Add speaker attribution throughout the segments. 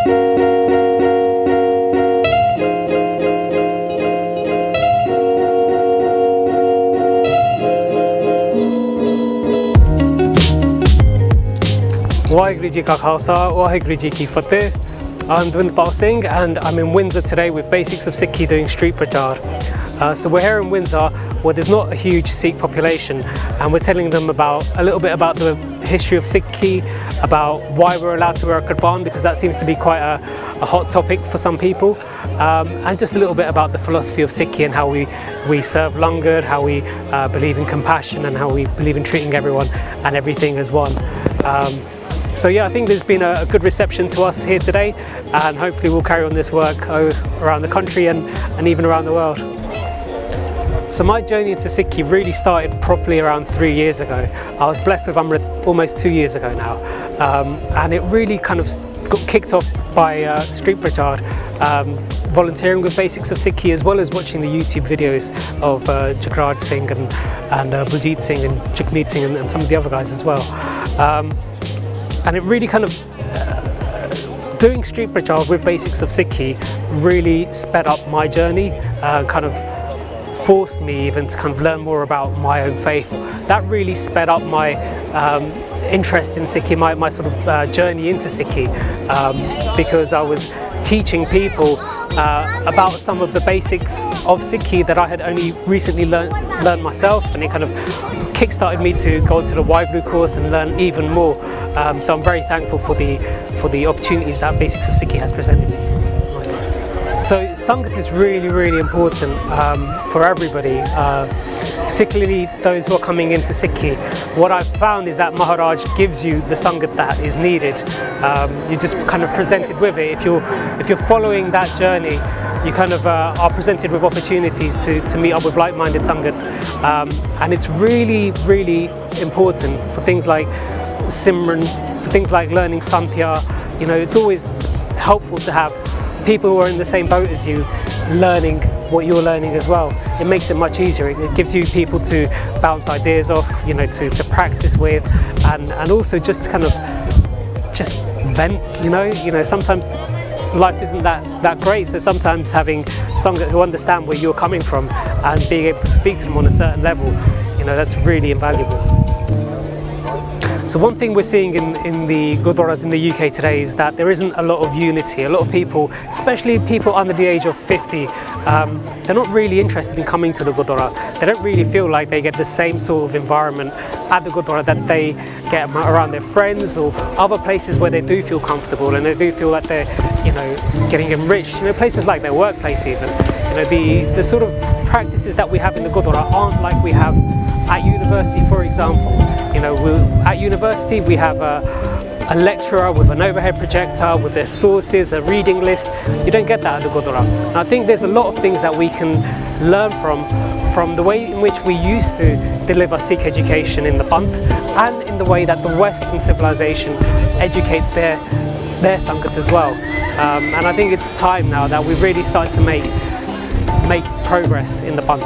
Speaker 1: Waheguru Ji Ka Khalsa, Waheguru Ji Ki Fateh. I'm Dawinderpal Singh and I'm in Windsor today with Basics of Sikhi doing Street Parchar. So we're here in Windsor where there's not a huge Sikh population, and we're telling them a little bit about the history of Sikhi, about why we're allowed to wear a kirpan, because that seems to be quite a hot topic for some people, and just a little bit about the philosophy of Sikhi and how we serve langar, how we believe in compassion, and how we believe in treating everyone and everything as one. So yeah, I think there's been a good reception to us here today, and hopefully we'll carry on this work around the country and even around the world. So my journey into Sikhi really started properly around 3 years ago. I was blessed with Amrit almost 2 years ago now, and it really kind of got kicked off by Street Parchar, volunteering with Basics of Sikhi, as well as watching the YouTube videos of Gurdware Singh and Veerji Singh and Jagmeet Singh and some of the other guys as well. And it really kind of, doing Street Parchar with Basics of Sikhi really sped up my journey, kind of forced me even to kind of learn more about my own faith. That really sped up my interest in Sikhi, my sort of journey into Sikhi, because I was teaching people about some of the basics of Sikhi that I had only recently learned myself, and it kind of kick-started me to go to the Waheguru course and learn even more. So I'm very thankful for the opportunities that Basics of Sikhi has presented me. So Sangat is really, really important for everybody, particularly those who are coming into Sikhi. What I've found is that Maharaj gives you the Sangat that is needed. You're just kind of presented with it. If you're following that journey, you kind of are presented with opportunities to meet up with like-minded Sangat. And it's really, really important for things like Simran, for things like learning Santya. You know, it's always helpful to have people who are in the same boat as you learning what you're learning as well. It makes it much easier. It gives you people to bounce ideas off, you know, to practice with, and also just to kind of just vent, you know, sometimes life isn't that great, so sometimes having Sangat who understand where you're coming from and being able to speak to them on a certain level, you know, that's really invaluable. So one thing we're seeing in the Gurdwaras in the UK today is that there isn't a lot of unity. A lot of people, especially people under the age of 50, they're not really interested in coming to the Gurdwara. They don't really feel like they get the same sort of environment at the Gurdwara that they get around their friends or other places where they do feel comfortable and they do feel that they're, you know, getting enriched. You know, places like their workplace even. You know, the sort of practices that we have in the Gurdwara aren't like we have at university, for example. You know, at university we have a lecturer with an overhead projector, with their sources, a reading list. You don't get that at the Gurdwara. And I think there's a lot of things that we can learn from the way in which we used to deliver Sikh education in the Panth, and in the way that the Western civilization educates their Sangat as well. And I think it's time now that we really start to make progress in the Panth.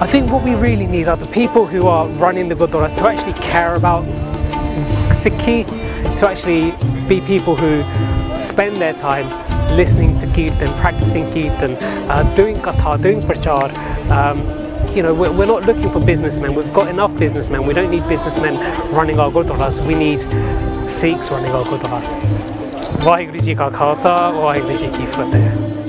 Speaker 1: I think what we really need are the people who are running the Gurdwaras to actually care about Sikhi, to actually be people who spend their time listening to Kirtan, practicing Kirtan, doing Katha, doing Parchar. You know, we're not looking for businessmen. We've got enough businessmen. We don't need businessmen running our Gurdwaras. We need Sikhs running our Gurdwaras. Waheguru Ji Ka Khalsa, Waheguru Ji Ki Fateh.